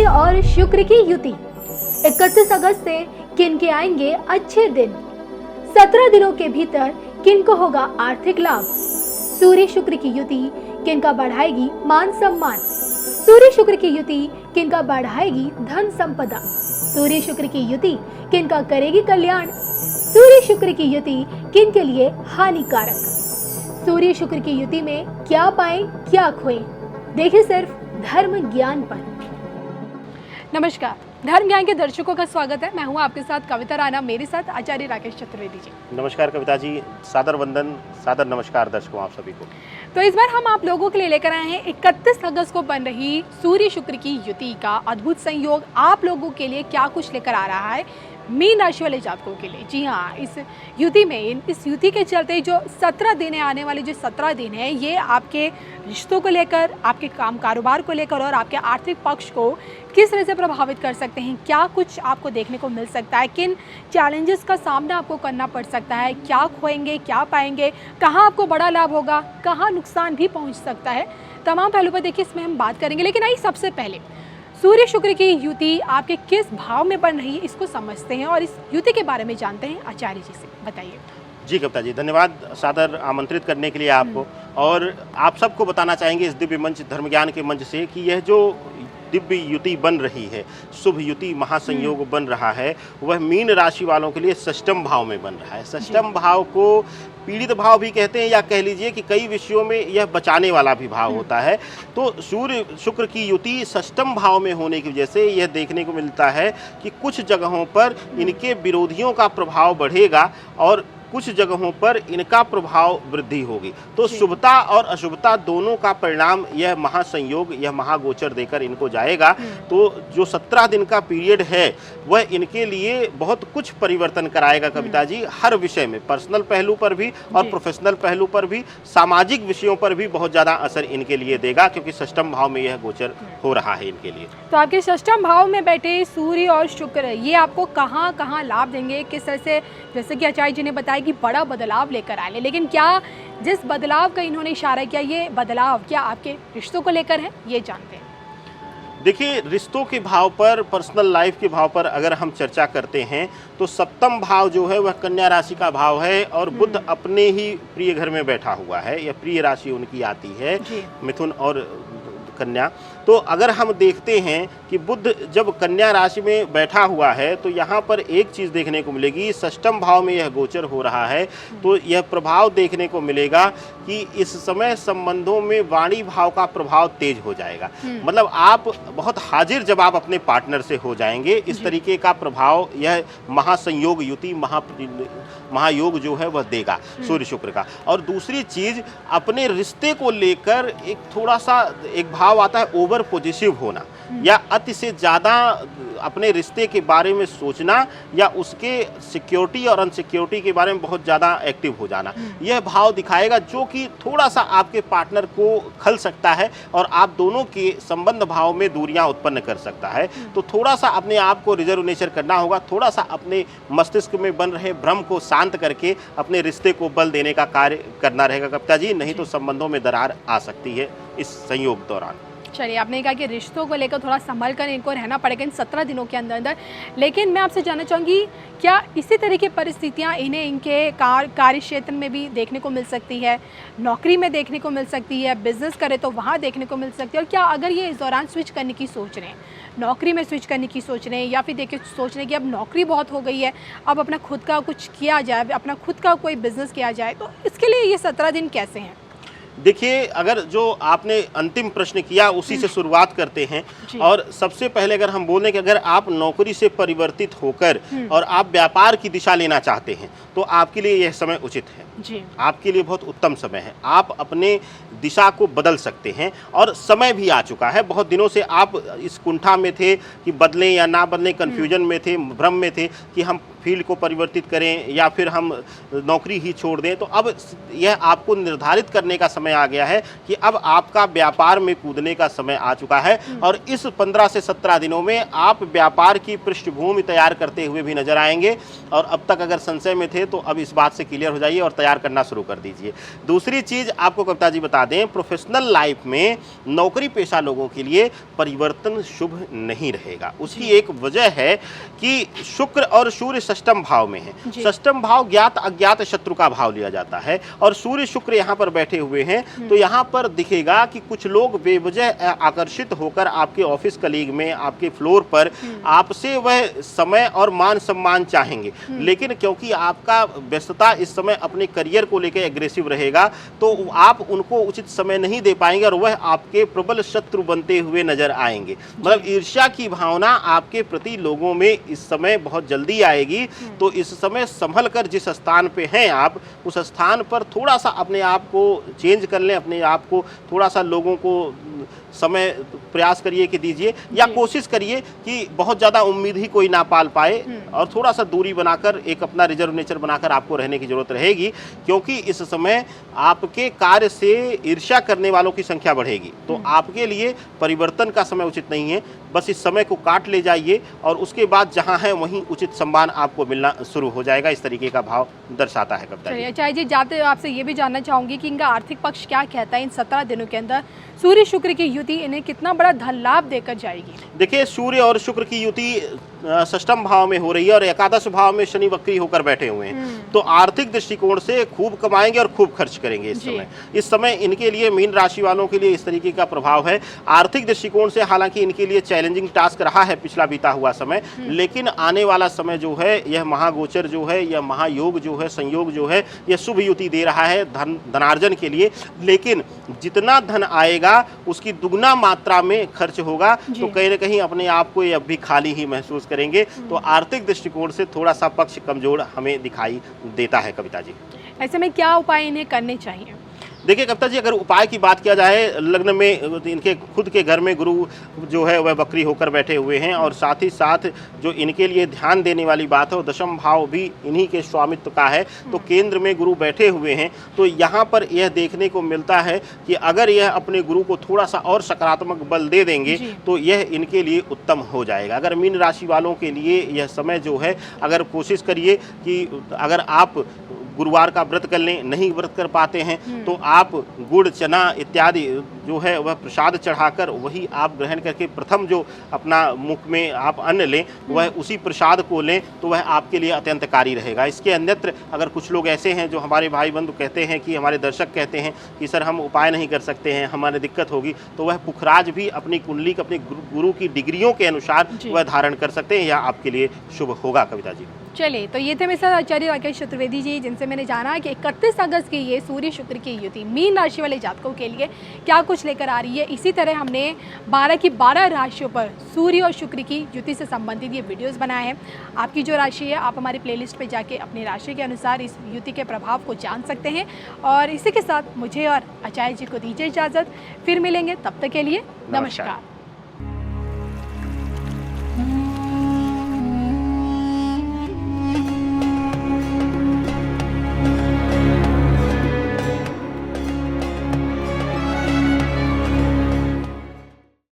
सूर्य और शुक्र की युति। 31 अगस्त से किन के आएंगे अच्छे दिन। 17 दिनों के भीतर किन को होगा आर्थिक लाभ। सूर्य शुक्र की युति किन का बढ़ाएगी मान सम्मान। सूर्य शुक्र की युति किन का बढ़ाएगी धन संपदा। सूर्य शुक्र की युति किन का करेगी कल्याण। सूर्य शुक्र की युति किन के लिए हानिकारक। सूर्य शुक्र की युति में क्या पाएं क्या खोएं, देखिए सिर्फ धर्म ज्ञान पर। नमस्कार, धर्म ज्ञान के दर्शकों का स्वागत है। मैं हूं आपके साथ कविता राणा, मेरे साथ आचार्य राकेश चतुर्वेदी जी। नमस्कार कविता जी, सादर वंदन, सादर नमस्कार दर्शकों आप सभी को। तो इस बार हम आप लोगों के लिए लेकर आए हैं 31 अगस्त को बन रही सूर्य शुक्र की युति का अद्भुत संयोग। आप लोगों के लिए क्या कुछ लेकर आ रहा है मीन राशि वाले जातकों के लिए। जी हाँ, इस युति में, इस युति के चलते जो 17 दिन है, आने वाले जो 17 दिन है, ये आपके रिश्तों को लेकर, आपके काम कारोबार को लेकर और आपके आर्थिक पक्ष को किस तरह से प्रभावित कर सकते हैं। क्या कुछ आपको देखने को मिल सकता है, किन चैलेंजेस का सामना आपको करना पड़ सकता है, क्या खोएंगे क्या पाएंगे, कहाँ आपको बड़ा लाभ होगा, कहाँ नुकसान भी पहुँच सकता है, तमाम पहलू पर देखिए इसमें हम बात करेंगे। लेकिन आइए सबसे पहले सूर्य शुक्र की युति आपके किस भाव में बन रही है इसको समझते हैं और इस युति के बारे में जानते हैं आचार्य जी से। बताइए। जी कविता जी, धन्यवाद सादर आमंत्रित करने के लिए आपको। और आप सबको बताना चाहेंगे इस दिव्य मंच धर्म ज्ञान के मंच से कि यह जो दिव्य युति बन रही है, शुभ युति महासंयोग बन रहा है, वह मीन राशि वालों के लिए षष्ठम भाव में बन रहा है। षष्ठम भाव को पीड़ित भाव भी कहते हैं, या कह लीजिए कि कई विषयों में यह बचाने वाला भी भाव होता है। तो सूर्य शुक्र की युति षष्ठम भाव में होने की वजह से यह देखने को मिलता है कि कुछ जगहों पर इनके विरोधियों का प्रभाव बढ़ेगा और कुछ जगहों पर इनका प्रभाव वृद्धि होगी। तो शुभता और अशुभता दोनों का परिणाम यह महासंयोग, यह महागोचर देकर इनको जाएगा। तो जो 17 दिन का पीरियड है वह इनके लिए बहुत कुछ परिवर्तन कराएगा कविता जी, हर विषय में, पर्सनल पहलू पर भी और प्रोफेशनल पहलू पर भी, सामाजिक विषयों पर भी बहुत ज़्यादा असर इनके लिए देगा, क्योंकि षष्ठम भाव में यह गोचर हो रहा है इनके लिए। तो आपके षष्ठम भाव में बैठे सूर्य और शुक्र ये आपको कहाँ कहाँ लाभ देंगे, किस तरह से, जैसे कि आचार्य जी ने बताया कि बड़ा बदलाव लेकर आए, लेकिन क्या जिस बदलाव का इन्होंने इशारा किया, ये बदलाव क्या आपके रिश्तों को लेकर है, ये जानते हैं। देखिए, रिश्तों के भाव पर, पर्सनल लाइफ के भाव पर अगर हम चर्चा करते हैं तो सप्तम भाव जो है वह कन्या राशि का भाव है और बुध अपने ही प्रिय घर में बैठा हुआ है, यह प्रिय राशि उनकी आती है, मिथुन और कन्या। तो अगर हम देखते हैं कि बुध जब कन्या राशि में बैठा हुआ है तो यहाँ पर एक चीज़ देखने को मिलेगी, षष्ठम भाव में यह गोचर हो रहा है, तो यह प्रभाव देखने को मिलेगा कि इस समय संबंधों में वाणी भाव का प्रभाव तेज हो जाएगा। मतलब आप बहुत हाजिर जवाब अपने पार्टनर से हो जाएंगे, इस तरीके का प्रभाव यह महासंयोग युति महायोग जो है वह देगा सूर्य शुक्र का। और दूसरी चीज़, अपने रिश्ते को लेकर एक थोड़ा सा एक भाव आता है ओवर पॉजिटिव होना, या अति से ज़्यादा अपने रिश्ते के बारे में सोचना, या उसके सिक्योरिटी और अनसिक्योरिटी के बारे में बहुत ज़्यादा एक्टिव हो जाना, यह भाव दिखाएगा, जो कि थोड़ा सा आपके पार्टनर को खल सकता है और आप दोनों के संबंध भाव में दूरियां उत्पन्न कर सकता है। तो थोड़ा सा अपने आप को रिजर्व नेचर करना होगा, थोड़ा सा अपने मस्तिष्क में बन रहे भ्रम को शांत करके अपने रिश्ते को बल देने का कार्य करना रहेगा कविता जी, नहीं तो संबंधों में दरार आ सकती है इस संयोग दौरान। चलिए, आपने कहा कि रिश्तों को लेकर थोड़ा संभल कर इनको रहना पड़ेगा इन 17 दिनों के अंदर, लेकिन मैं आपसे जानना चाहूँगी, क्या इसी तरह की परिस्थितियाँ इन्हें इनके कार्य क्षेत्र में भी देखने को मिल सकती है, नौकरी में देखने को मिल सकती है, बिजनेस करे तो वहाँ देखने को मिल सकती है, और क्या अगर ये इस दौरान स्विच करने की सोच रहे हैं, नौकरी में स्विच करने की सोच रहे हैं, या फिर देखिए सोच रहे हैं कि अब नौकरी बहुत हो गई है, अब अपना खुद का कुछ किया जाए, अपना खुद का कोई बिजनेस किया जाए, तो इसके लिए ये 17 दिन कैसे हैं? देखिए, अगर जो आपने अंतिम प्रश्न किया उसी से शुरुआत करते हैं। और सबसे पहले अगर हम बोलें कि अगर आप नौकरी से परिवर्तित होकर और आप व्यापार की दिशा लेना चाहते हैं तो आपके लिए यह समय उचित है जी। आपके लिए बहुत उत्तम समय है, आप अपने दिशा को बदल सकते हैं और समय भी आ चुका है। बहुत दिनों से आप इस कुंठा में थे कि बदलें या ना बदलें, कन्फ्यूजन में थे, भ्रम में थे कि हम फील्ड को परिवर्तित करें या फिर हम नौकरी ही छोड़ दें। तो अब यह आपको निर्धारित करने का समय समय आ गया है कि अब आपका व्यापार में कूदने का समय आ चुका है और इस 15 से 17 दिनों में आप व्यापार की पृष्ठभूमि तैयार करते हुए भी नजर आएंगे। और अब तक अगर संशय में थे तो अब इस बात से क्लियर हो जाइए और तैयार करना शुरू कर दीजिए। दूसरी चीज आपको कविता जी बता दें, प्रोफेशनल लाइफ में नौकरी पेशा लोगों के लिए परिवर्तन शुभ नहीं रहेगा। उसकी एक वजह है कि शुक्र और सूर्य षष्ठम भाव में है। षष्ठम भाव ज्ञात अज्ञात शत्रु का भाव लिया जाता है और सूर्य शुक्र यहाँ पर बैठे हुए हैं तो यहाँ पर दिखेगा कि कुछ लोग बेवजह आकर्षित होकर आपके ऑफिस कलीग में, आपके फ्लोर पर आपसे वह समय और मान सम्मान चाहेंगे, लेकिन क्योंकि आपका व्यस्तता इस समय अपने करियर को लेकर एग्रेसिव रहेगा तो आप उनको उचित समय नहीं दे पाएंगे और वह आपके प्रबल शत्रु बनते हुए नजर आएंगे। मतलब ईर्ष्या की भावना आपके प्रति लोगों में इस समय बहुत जल्दी आएगी। तो इस समय संभल कर जिस स्थान पे हैं आप, उस स्थान पर थोड़ा सा अपने आप को चेंज कर लें, अपने आप को थोड़ा सा लोगों को समय प्रयास करिए कि दीजिए या कोशिश करिए कि बहुत ज़्यादा उम्मीद ही कोई ना पाल पाए और थोड़ा सा दूरी बनाकर एक अपना रिजर्व नेचर बनाकर आपको रहने की जरूरत रहेगी, क्योंकि इस समय आपके कार्य से ईर्ष्या करने वालों की संख्या बढ़ेगी। तो आपके लिए परिवर्तन का समय उचित नहीं है, बस इस समय को काट ले जाइए और उसके बाद जहाँ है वहीं उचित सम्मान आपको मिलना शुरू हो जाएगा। इस तरीके का भाव दर्शाता है कविता जी। आचार्य जी, जाते आपसे ये भी जानना चाहूंगी कि इनका आर्थिक पक्ष क्या कहता है। इन 17 दिनों के अंदर सूर्य शुक्र की युति इन्हें कितना बड़ा धन लाभ देकर जाएगी? देखिए, सूर्य और शुक्र की युति षष्ठम भाव में हो रही है और एकादश भाव में शनि वक्री होकर बैठे हुए हैं, तो आर्थिक दृष्टिकोण से खूब कमाएंगे और खूब खर्च करेंगे। इस समय इनके लिए, मीन राशि वालों के लिए इस तरीके का प्रभाव है। आर्थिक दृष्टिकोण से हालांकि इनके लिए चैलेंजिंग टास्क रहा है पिछला बीता हुआ समय, लेकिन आने वाला समय जो है यह महागोचर जो है, यह महायोग जो है, संयोग जो है, यह शुभ युति दे रहा है धनार्जन के लिए। लेकिन जितना धन आएगा उसकी दुगना मात्रा में खर्च होगा, तो कहीं ना कहीं अपने आप को ये अब भी खाली ही महसूस करेंगे। तो आर्थिक दृष्टिकोण से थोड़ा सा पक्ष कमजोर हमें दिखाई देता है कविता जी। ऐसे में क्या उपाय इन्हें करने चाहिए? देखिए कविता जी, अगर उपाय की बात किया जाए, लग्न में इनके खुद के घर में गुरु जो है वह वक्री होकर बैठे हुए हैं और साथ ही साथ जो इनके लिए ध्यान देने वाली बात है वो दशम भाव भी इन्हीं के स्वामित्व का है। तो केंद्र में गुरु बैठे हुए हैं, तो यहाँ पर यह देखने को मिलता है कि अगर यह अपने गुरु को थोड़ा सा और सकारात्मक बल दे देंगे तो यह इनके लिए उत्तम हो जाएगा। अगर मीन राशि वालों के लिए यह समय जो है, अगर कोशिश करिए कि अगर आप गुरुवार का व्रत कर लें, नहीं व्रत कर पाते हैं तो आप गुड़ चना इत्यादि जो है वह प्रसाद चढ़ाकर वही आप ग्रहण करके प्रथम जो अपना मुख में आप अन्न लें वह उसी प्रसाद को लें, तो वह आपके लिए अत्यंतकारी रहेगा। इसके अन्यत्र अगर कुछ लोग ऐसे हैं जो हमारे भाई बंधु कहते हैं कि, हमारे दर्शक कहते हैं कि सर हम उपाय नहीं कर सकते हैं, हमारे दिक्कत होगी, तो वह पुखराज भी अपनी कुंडली अपने गुरु की डिग्रियों के अनुसार वह धारण कर सकते हैं, यह आपके लिए शुभ होगा कविता जी। चलिए, तो ये थे मेरे साथ आचार्य राकेश चतुर्वेदी जी, जिनसे मैंने जाना कि 31 अगस्त की ये सूर्य शुक्र की युति मीन राशि वाले जातकों के लिए क्या कुछ लेकर आ रही है। इसी तरह हमने 12 की 12 राशियों पर सूर्य और शुक्र की युति से संबंधित ये वीडियोस बनाए हैं। आपकी जो राशि है, आप हमारी प्लेलिस्ट पे जाके अपनी राशि के अनुसार इस युति के प्रभाव को जान सकते हैं। और इसी के साथ मुझे और आचार्य जी को दीजिए इजाज़त, फिर मिलेंगे, तब तक के लिए नमस्कार।